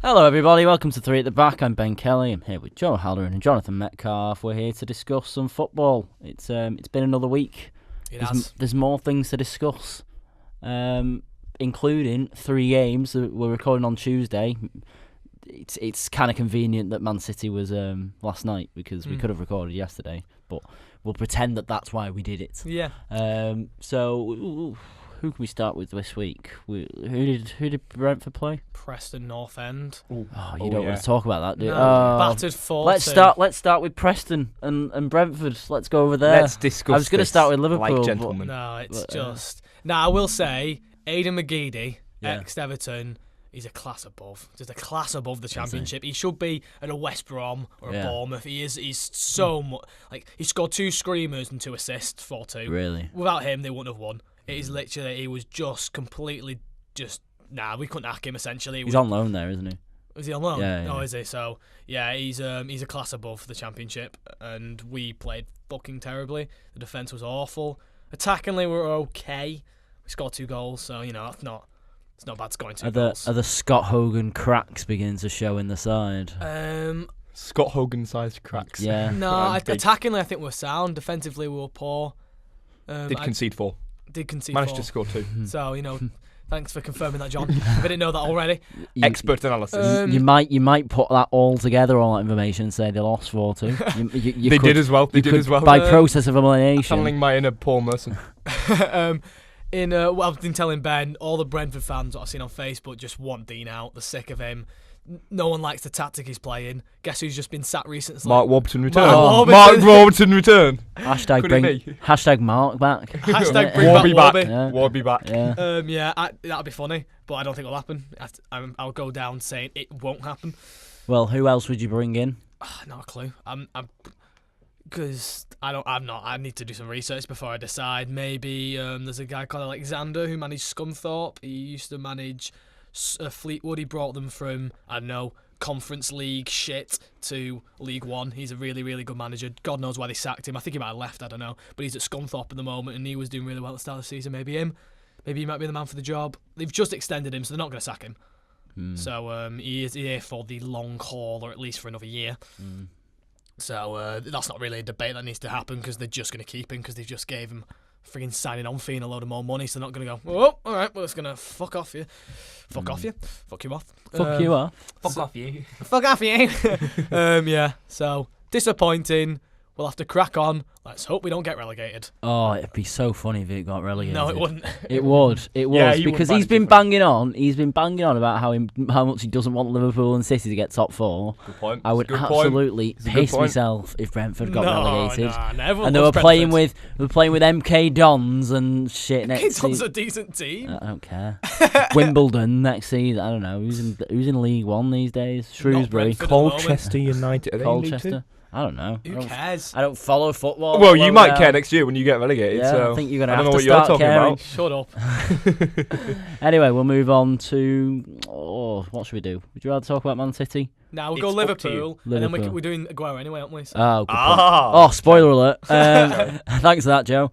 Hello everybody, welcome to 3 at the Back. I'm Ben Kelly. I'm here with Joe Halloran and Jonathan Metcalfe. We're here to discuss some football. It's been another week. There's more things to discuss, including 3 games that we're recording on Tuesday. It's kind of convenient that Man City was last night because we could have recorded yesterday, but we'll pretend that that's why we did it. Yeah. So who can we start with this week? Who did Brentford play? Preston North End. You don't want to talk about that, do you? No, battered 4-2. Let's start with Preston and Brentford. Let's go over there. Let's discuss. I was going to start with Liverpool, like gentlemen. No, it's just. Now I will say, Aidan McGeady, ex-Everton, he's a class above. Just a class above the Championship. He should be at a West Brom or a Bournemouth. He's so much he scored 2 screamers and 2 assists, 4-2. Really? Without him, they wouldn't have won. It is literally, he was just completely we couldn't hack him essentially. He's on loan there, isn't he? Is he on loan? Yeah. Oh, is he? So, yeah, he's a class above the Championship, and we played fucking terribly. The defence was awful. Attackingly, we were okay. We scored 2 goals, so, it's not bad scoring 2 goals. Are the Scott Hogan cracks beginning to show in the side? Scott Hogan-sized cracks. Yeah. No, attackingly, I think we were sound. Defensively, we were poor. Did concede 4. Managed 4. to score 2. So, thanks for confirming that, John. If I didn't know that already. Expert analysis. You might put that all together, all that information, and say they lost 4-2. They did as well. By process of elimination. Channeling my inner Paul Merson. I've been telling Ben, all the Brentford fans that I've seen on Facebook just want Dean out. They're sick of him. No one likes the tactic he's playing. Guess who's just been sacked recently? Mark Warburton return. Mark Warburton return. Hashtag Mark back. Hashtag bring Warby back back. Warby. Warby back. Yeah. That'd be funny, but I don't think it'll happen. I'll go down saying it won't happen. Well, who else would you bring in? Not a clue. Because I need to do some research before I decide. Maybe there's a guy called Alexander who managed Scunthorpe. He used to manage Fleetwood. He brought them from, Conference League shit to League One. He's a really, really good manager. God knows why they sacked him. I think he might have left, I don't know. But he's at Scunthorpe at the moment, and he was doing really well at the start of the season. Maybe he might be the man for the job. They've just extended him, so they're not going to sack him. So he is here for the long haul, or at least for another year. So that's not really a debate that needs to happen, because they're just going to keep him, because they've just gave him friggin' signing on fee and a load of more money, so they're not going to go, oh, alright, we're just going to fuck off you. Fuck off you. Fuck you off. Fuck you off. Fuck off you. Fuck off you. Yeah, so disappointing. We'll have to crack on. Let's hope we don't get relegated. Oh, it'd be so funny if it got relegated. No, it wouldn't. It would. Yeah, because he's been banging on. He's been banging on about how much he doesn't want Liverpool and City to get top 4. Good point. I would absolutely piss myself if Brentford got relegated. No, and they were playing with MK Dons and shit next season. MK Dons a decent team. I don't care. Wimbledon next season. I don't know. Who's in League One these days? Shrewsbury. Colchester United. Are they Colchester. I don't know. Who cares? I don't follow football. Well, you might care next year when you get relegated. Yeah, so I think you're going to have know to what start you're talking caring. about. Shut up. Anyway, we'll move on to... what should we do? Would you rather talk about Man City? Now we'll go Liverpool, and then we're doing Aguero anyway, aren't we? So. Oh, good point. Oh, spoiler alert. Thanks for that, Joe.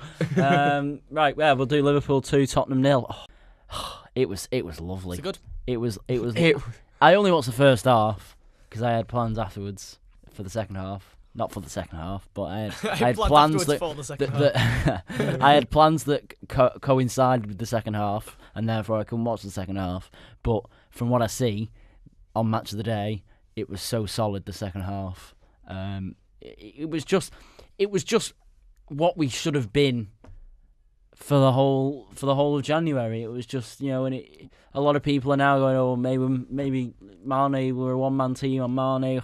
Right, yeah, we'll do Liverpool 2, Tottenham 0. Oh, it was lovely. Is it good? It was. I only watched the first half because I had plans afterwards for the second half. Not for the second half, but I had plans that I had plans that coincided with the second half, and therefore I couldn't watch the second half. But from what I see on Match of the Day, it was so solid the second half. It was just what we should have been for the whole of January. It was just and a lot of people are now going, oh, maybe Mane, we're a one-man team on Mane.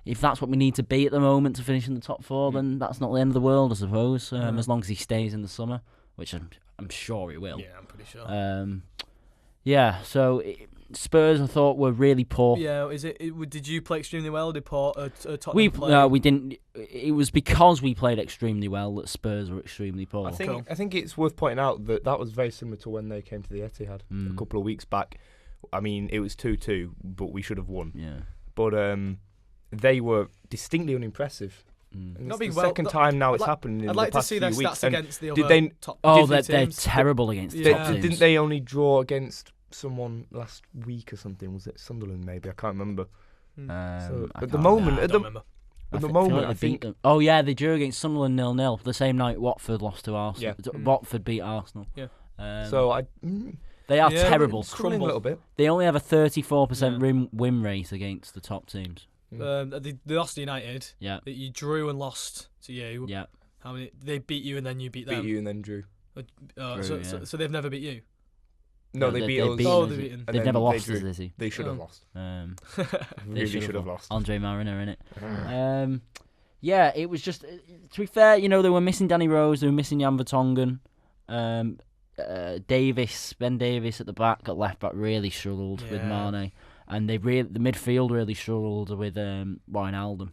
If that's what we need to be at the moment to finish in the top 4, then that's not the end of the world, I suppose. As long as he stays in the summer, which I'm sure he will. Yeah, I'm pretty sure. So Spurs, I thought, were really poor. Yeah, did you play extremely well? Did Tottenham play? No, we didn't. It was because we played extremely well that Spurs were extremely poor. I think it's worth pointing out that was very similar to when they came to the Etihad a couple of weeks back. I mean, it was 2-2, but we should have won. Yeah. But they were distinctly unimpressive. Not the being second time now it's happened in I'd the like to past see few their weeks. stats against the did other they, top they're teams. terrible against the top teams. Didn't they only draw against someone last week or something. Was it Sunderland? Maybe I can't remember. So I at the can't moment, remember. I think. Oh yeah, they drew against Sunderland 0-0 the same night Watford lost to Arsenal. Yeah. Watford beat Arsenal. Yeah. They are terrible. Struggling a little bit. They only have a 34% win rate against the top teams. They lost to United. Yeah. You drew and lost to you. Yeah. How many? They beat you and then you beat them. Beat you and then drew. So they've never beat you. No, they beat us. They've beaten. They've never lost, is he? They should have lost. They really should have lost. Andre Mariner, innit? Yeah, it was just. To be fair, they were missing Danny Rose, they were missing Jan Vertonghen. Ben Davis at the back, got left back, really struggled with Mane, and the midfield really struggled with Wijnaldum.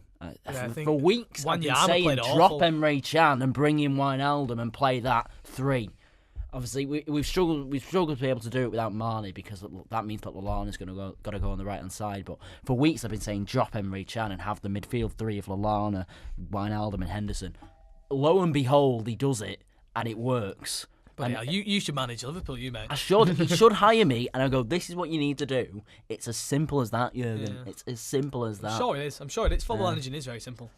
For weeks, I've been saying drop Emre Can and bring in Wijnaldum and play that 3. Obviously, we've struggled to be able to do it without Mane because that means that Lallana's got to go on the right hand side. But for weeks, I've been saying drop Emre Can and have the midfield 3 of Lallana, Wijnaldum, and Henderson. Lo and behold, he does it, and it works. But you should manage Liverpool, mate. I should. He should hire me, and I go, this is what you need to do. It's as simple as that, Jurgen. Yeah. It's as simple as that. I'm sure it is. Football managing is very simple.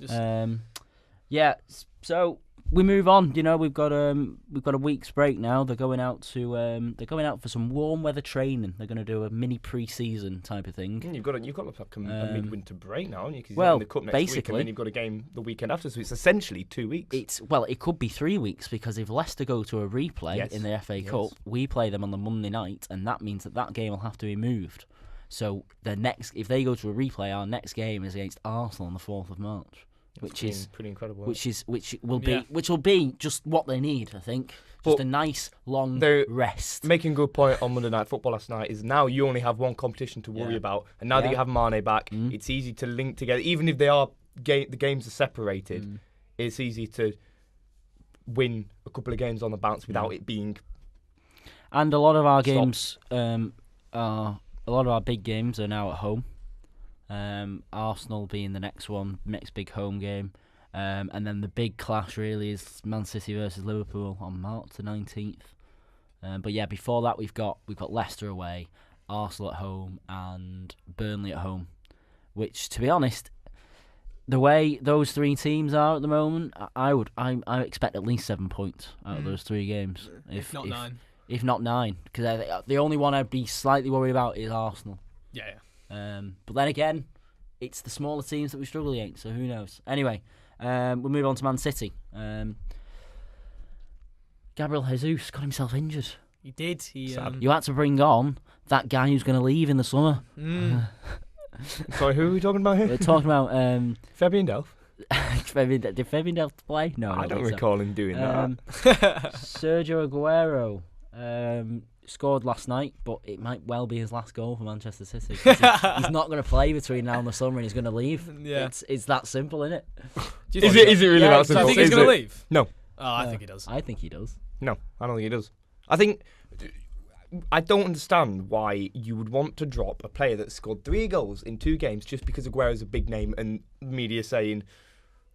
Yeah. So we move on. We've got a week's break now. They're going out for some warm weather training. They're going to do a mini pre-season type of thing. You've got like a midwinter break now, haven't you? Because you're in the cup next week, and then you've got a game the weekend after. So it's essentially 2 weeks. It could be 3 weeks because if Leicester go to a replay in the FA Cup, we play them on the Monday night, and that means that game will have to be moved. So if they go to a replay, our next game is against Arsenal on the 4th of March. Which is pretty incredible. Which will be just what they need, I think. Just a nice long rest. Making a good point on Monday Night Football last night is now you only have one competition to worry about, and now that you have Mane back, it's easy to link together. Even if the games are separated, it's easy to win a couple of games on the bounce without it being. And a lot of our games a lot of our big games are now at home. Arsenal being the next big home game, and then the big clash really is Man City versus Liverpool on March the 19th. But yeah, before that we've got Leicester away, Arsenal at home, and Burnley at home. Which, to be honest, the way those 3 teams are at the moment, I expect at least 7 points out of those 3 games, if not 9. If not 9, because the only one I'd be slightly worried about is Arsenal. Yeah. But then again, it's the smaller teams that we struggle against, so who knows? Anyway, we'll move on to Man City. Gabriel Jesus got himself injured. He did. You had to bring on that guy who's going to leave in the summer. Sorry, who are we talking about here? We're talking about Fabian Delph. Did Fabian Delph play? No, I don't recall him doing that. Sergio Aguero scored last night, but it might well be his last goal for Manchester City. He's not going to play between now and the summer, and he's going to leave. Yeah, it's that simple, isn't it? Is it really that simple? Do you think he's going to leave? No. Oh, I think he does. I think he does. No, I don't think he does. I don't understand why you would want to drop a player that scored 3 goals in 2 games just because Aguero's a big name and media saying,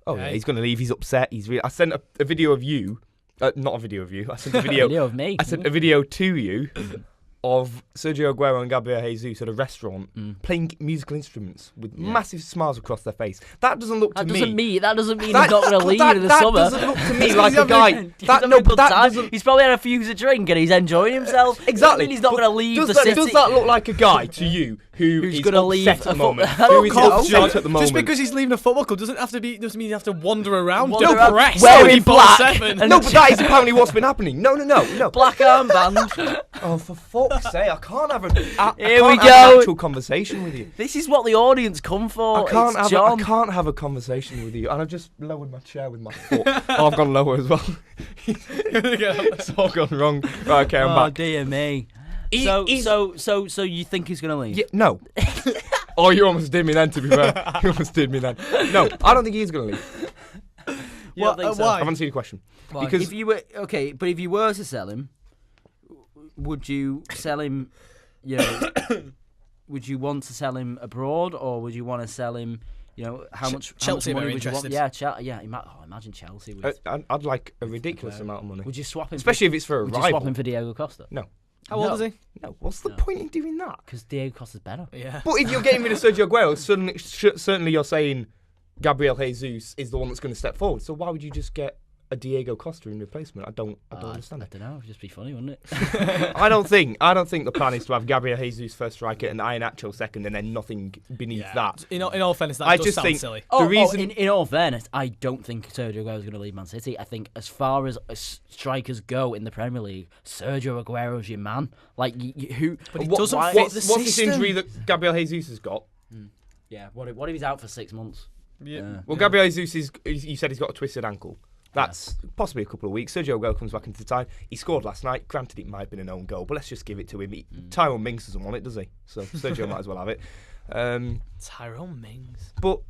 he's going to leave, he's upset. I sent a video of you. Not a video of you. I sent a video of me. I sent a video to you of Sergio Aguero and Gabriel Jesus at a restaurant playing musical instruments with massive smiles across their face. That doesn't look to me. That doesn't mean he's not going to leave in the summer. That doesn't look to me like a guy. He's probably had a few of a drink and he's enjoying himself. Exactly. He's not going to leave the city. Does that look like a guy to you who's going to leave at the moment? Just because he's leaving a football club doesn't mean you have to wander around. Press wearing black. No, but that is apparently what's been happening. No. Black armband. Oh, for fuck's sake! I can't have an actual conversation with you. This is what the audience come for. I can't have a conversation with you, and I've just lowered my chair with my foot. I've gone lower as well. It's all gone wrong. Right, okay, I'm back. Oh dear me. So you think he's gonna leave? Yeah, no. Oh, you almost did me then. To be fair, you almost did me then. No, I don't think he's gonna leave. Why? I haven't seen the question. Why? Because if you were but if you were to sell him, would you sell him? Would you want to sell him abroad, or would you want to sell him? How much? Chelsea how much money are would interested. you want? Yeah. Imagine Chelsea. I'd like a ridiculous amount of money. Would you swap him? Especially if it's for a rival. Would you swap him for Diego Costa? No. How old is he? No, what's the point in doing that? Because Diego Costa's better. Yeah. But if you're getting rid of Sergio Aguero, certainly you're saying Gabriel Jesus is the one that's going to step forward. So why would you just get a Diego Costa in replacement? I don't understand I it. don't know. It'd just be funny, wouldn't it? I don't think the plan is to have Gabriel Jesus first striker and Iheanacho second, and then nothing beneath that. In all fairness, that does sound silly. In all fairness, I don't think Sergio Aguero is going to leave Man City. I think as far as strikers go in the Premier League, Sergio Aguero's your man. Like who? But he doesn't fit the What's this injury that Gabriel Jesus has got? Yeah. What if he's out for 6 months? Yeah. Well, Gabriel Jesus you said he's got a twisted ankle. That's possibly a couple of weeks. Sergio Aguero comes back into the time. He scored last night. Granted, it might have been an own goal, but let's just give it to him. Tyrone Mings doesn't want it, does he? So Sergio might as well have it. Tyrone Mings. But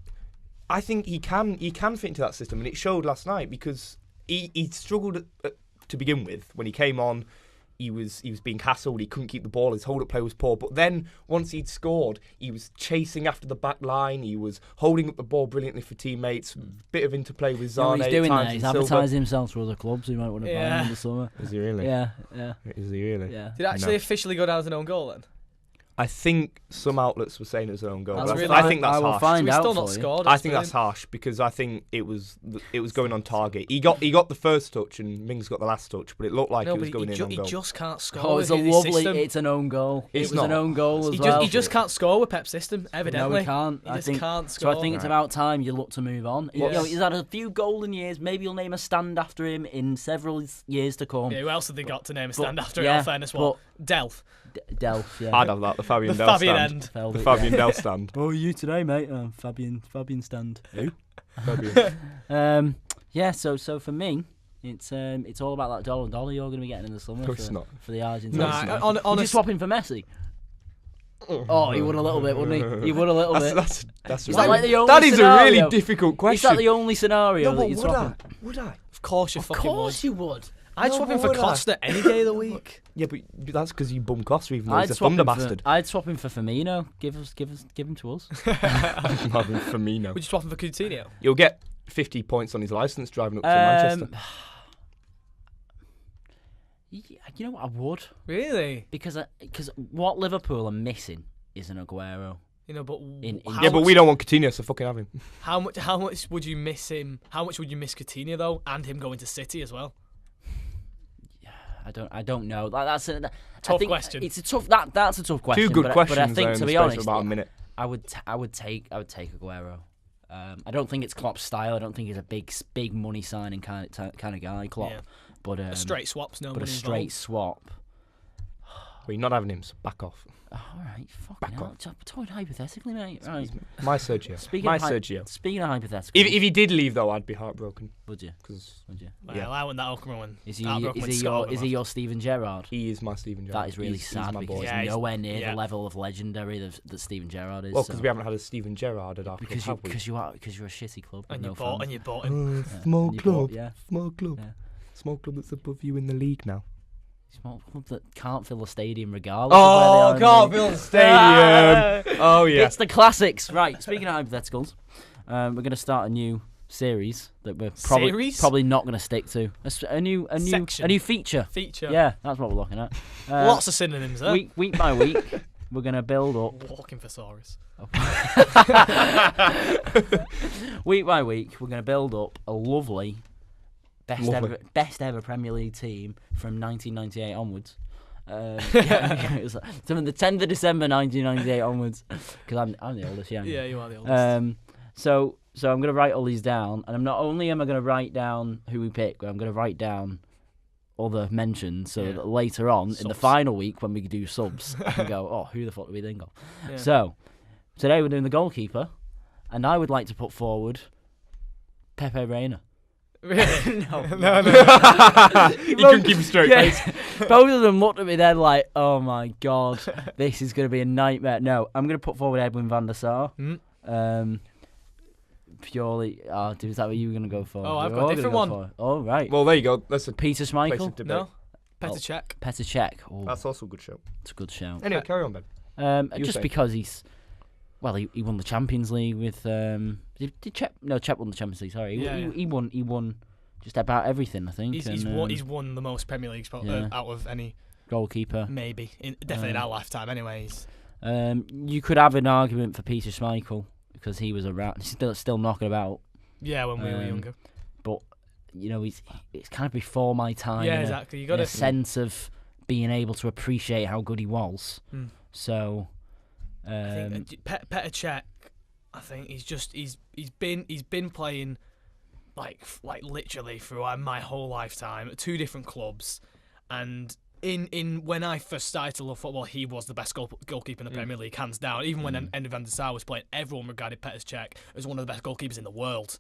I think he can fit into that system, and it showed last night because he struggled to begin with when he came on. He was being hassled. He couldn't keep the ball. His hold-up play was poor. But then, once he'd scored, he was chasing after the back line. He was holding up the ball brilliantly for teammates. Bit of interplay with Zane. You know what he's doing there? He's advertising himself to other clubs who might want to buy him in the summer. Is he really? Yeah. Is he really? Yeah. Did it actually officially go down as an own goal then? I think some outlets were saying it was their own goal. That's really I think that's I will harsh. find So he's out still for not you. scored. I think that's harsh because I think it was going on target. He got the first touch and Mings got the last touch, but it looked like it was going in on goal. He just can't score. Oh, it's it's an own goal. It's an own goal as well. He just can't score with Pep's system, evidently. No, he can't. He just can't score. So I think it's about time you look to move on. Yes. You know, he's had a few golden years. Maybe you'll name a stand after him in several years to come. Yeah, who else have they got to name a stand after? In all fairness, Delph. Delph, yeah. I'd have that. The Fabian Del Fabian stand. end. The Fabian Del stand. Oh, you today, mate? Fabian stand. Who? Fabian. Yeah. So for me, it's all about that dollar you're going to be getting in the summer. It's not. For the Argentines. Nah, Would you swap him for Messi? Oh, he would a little bit, wouldn't he? He would a little bit. That's Is that like the only that is scenario? a really difficult question. Is that the only scenario No, that but you'd would swap I? him? Would I? Of course you Of fucking course would. you would. I'd swap him for Costa any day of the week. Yeah, but that's because you bum Costa even though he's a thunder bastard. I'd swap him for Firmino. Give him to us. Firmino. Would you swap him for Coutinho? You'll get 50 points on his licence driving up to Manchester. Yeah, you know what? I would. Really? Because what Liverpool are missing is an Aguero. You know, but But we don't want Coutinho, so fucking have him. How much would you miss him? How much would you miss Coutinho though, and him going to City as well? I don't know. That's a tough question. It's a tough. That's a tough question. Two good questions. But I think, to be honest, about a minute. I would take Aguero. I don't think it's Klopp's style. I don't think he's a big money signing kind of guy, Klopp. Yeah. But a straight swap's no. But a straight swap. Well, you're not having him, so back off. All right, fucking hell. Talking hypothetically, mate. Right. My Sergio. Speaking of hypothetical. If he did leave, though, I'd be heartbroken. Would you? Well, yeah. I want that Okra one. Is he your Steven Gerrard? He is my Steven Gerrard. That is really sad because he's nowhere near the level of legendary that Steven Gerrard is. Well, because we haven't had a Steven Gerrard at our club, have we? Because you're a shitty club. And you bought him. Small club. Small club. Small club that's above you in the league now. Small club that can't fill a stadium regardless. Oh, can't fill the stadium. Oh, yeah. It's the classics. Right, speaking of hypotheticals, we're going to start a new series that we're probably not going to stick to. A new feature. Yeah, that's what we're looking at. Lots of synonyms there. Week by week, we're going to build up. Walking thesaurus. Week by week, we're going to build up a lovely best ever Premier League team from 1998 onwards. It was from the 10th of December 1998 onwards, because I'm the oldest. Yeah, you are the oldest. So I'm going to write all these down, and not only am I going to write down who we pick, but I'm going to write down other mentions, so that later on in the final week when we do subs, I can go, oh, who the fuck do we think of? Yeah. So today we're doing the goalkeeper, and I would like to put forward Pepe Reina. Really? No. He couldn't keep a straight face. Both of them looked at me then like, oh my god, this is going to be a nightmare. No, I'm going to put forward Edwin van der Sar. Purely, is that what you were going to go for? Oh, I've got a different one. Oh, right. Well, there you go. That's a Peter Schmeichel. No, Petr Cech. Petr Cech. Oh, that's also a good show. It's a good show. Anyway, carry on, Ben. Just because he won the Champions League with Cech won the Champions League. Sorry, he won just about everything. I think he's won the most Premier Leagues out of any goalkeeper. Maybe. Definitely in our lifetime, anyways. You could have an argument for Peter Schmeichel because he was around, still knocking about. Yeah, when we were younger. But it's kind of before my time. Yeah, exactly. You got a sense of being able to appreciate how good he was. So, I think Petr Cech. I think he's been playing like literally throughout my whole lifetime at 2 different clubs, and in when I first started to love football, he was the best goalkeeper in the Premier League, hands down. Even when Ender van der Sar was playing, everyone regarded Petr Cech as one of the best goalkeepers in the world.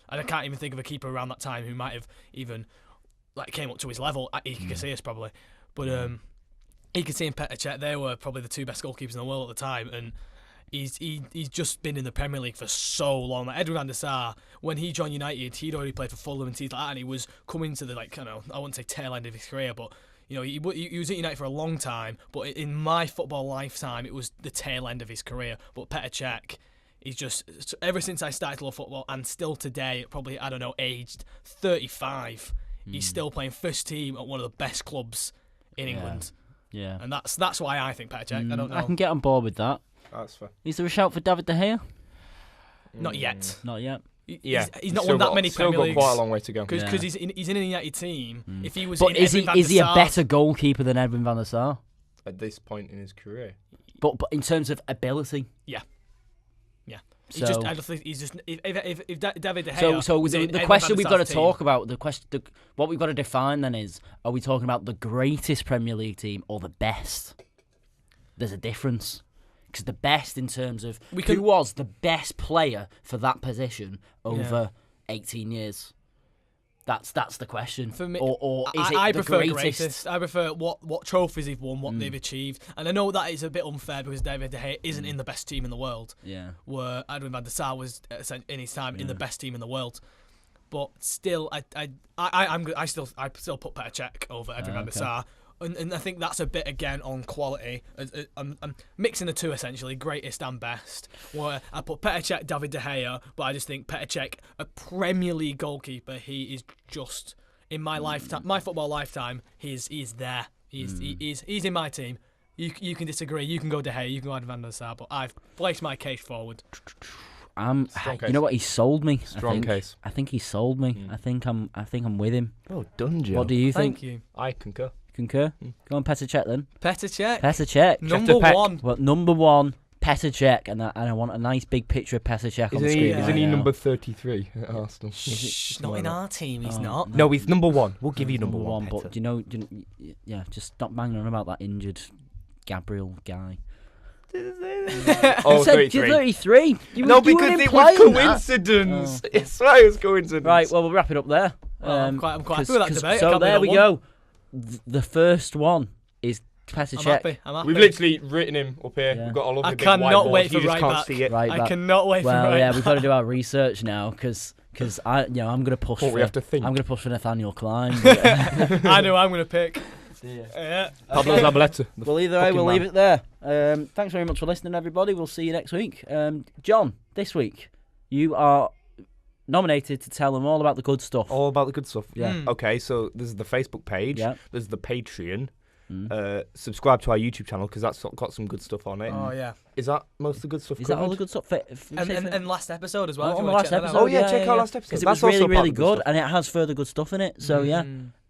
And I can't even think of a keeper around that time who might have even came up to his level. Iker Casillas probably, but Iker Casillas and Petr Cech, they were probably the 2 best goalkeepers in the world at the time, and he's just been in the Premier League for so long. Like Eder van der Sar, when he joined United, he'd already played for Fulham and teams like that, and he was coming to the I wouldn't say tail end of his career, but he was at United for a long time. But in my football lifetime, it was the tail end of his career. But Petr Cech, he's just, ever since I started to love football, and still today, probably, I don't know, aged 35, he's still playing first team at one of the best clubs in England. Yeah. And that's why I think Petr Cech. I don't know. I can get on board with that. That's fair. Is there a shout for David De Gea? Not yet. Not yet. He's not won that many Premier Leagues. Still got quite a long way to go. Because he's in a United team. If he was, is he a better goalkeeper than Edwin van der Sar at this point in his career? But in terms of ability, yeah. So, I don't think he's just if David De Gea. So the question we've got to talk about, what we've got to define then is: are we talking about the greatest Premier League team or the best? There's a difference. Because the best in terms of who was the best player for that position over 18 years. That's the question. For me, or is it the greatest? I prefer what trophies they've won, what they've achieved. And I know that is a bit unfair because David De Gea isn't in the best team in the world. Yeah. Where Edwin van der Sar was in his time in the best team in the world. But still, I still put Petr Cech over Edwin van der Sar. And I think that's a bit, again, on quality. I'm mixing the two, essentially, greatest and best. Where I put Petr Cech, David De Gea, but I just think Petr Cech, a Premier League goalkeeper, he is just, in my lifetime, my football lifetime, he's there. He's in my team. You can disagree. You can go De Gea, you can go Van der Sar, but I've placed my case forward. You know what? He sold me. Strong case. I think he sold me. I think I'm with him. Oh, done, Joe. What do you think? Thank you. I concur. Go on, Petr Cech then. Petr Cech. Petr Cech. Number 1. Well, number 1, Petr Cech, and I want a nice big picture of Petr Cech on the screen. Isn't he number 33 at Arsenal? Shh, not in our team. He's not. No, he's number 1. We'll give you number 1. But just stop banging on about that injured Gabriel guy. Oh, 33. 33. No, because it was coincidence. It's right, it was coincidence. Right, well, we'll wrap it up there. I'm quite happy with that debate. So there we go. The first one is Petr Cech. I'm happy. We've literally written him up here. We've got a lovely big whiteboard. I cannot wait for you just can't right see it. Right back. I cannot wait for right Well, yeah, we've got to do our research now because I'm going to push. We have to think. I'm going to push for Nathaniel Klein. I know I'm going to pick. Yeah. Pablo Zabaleta. Well, either way, we'll leave it there. Thanks very much for listening, everybody. We'll see you next week. John, this week you are nominated to tell them all about the good stuff. All about the good stuff. Yeah. Okay, so there's the Facebook page. Yeah. There's the Patreon. Subscribe to our YouTube channel because that's got some good stuff on it. Oh yeah. Is that most of the good stuff? Is that all the good stuff? And last episode as well. On the last episode. Oh yeah, check out last episode. Because it was really, really good, and it has further good stuff in it. So yeah.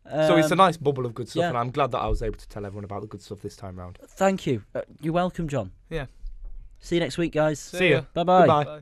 So it's a nice bubble of good stuff, and I'm glad that I was able to tell everyone about the good stuff this time round. Thank you. You're welcome, John. Yeah. See you next week, guys. See ya. Bye-bye. Goodbye.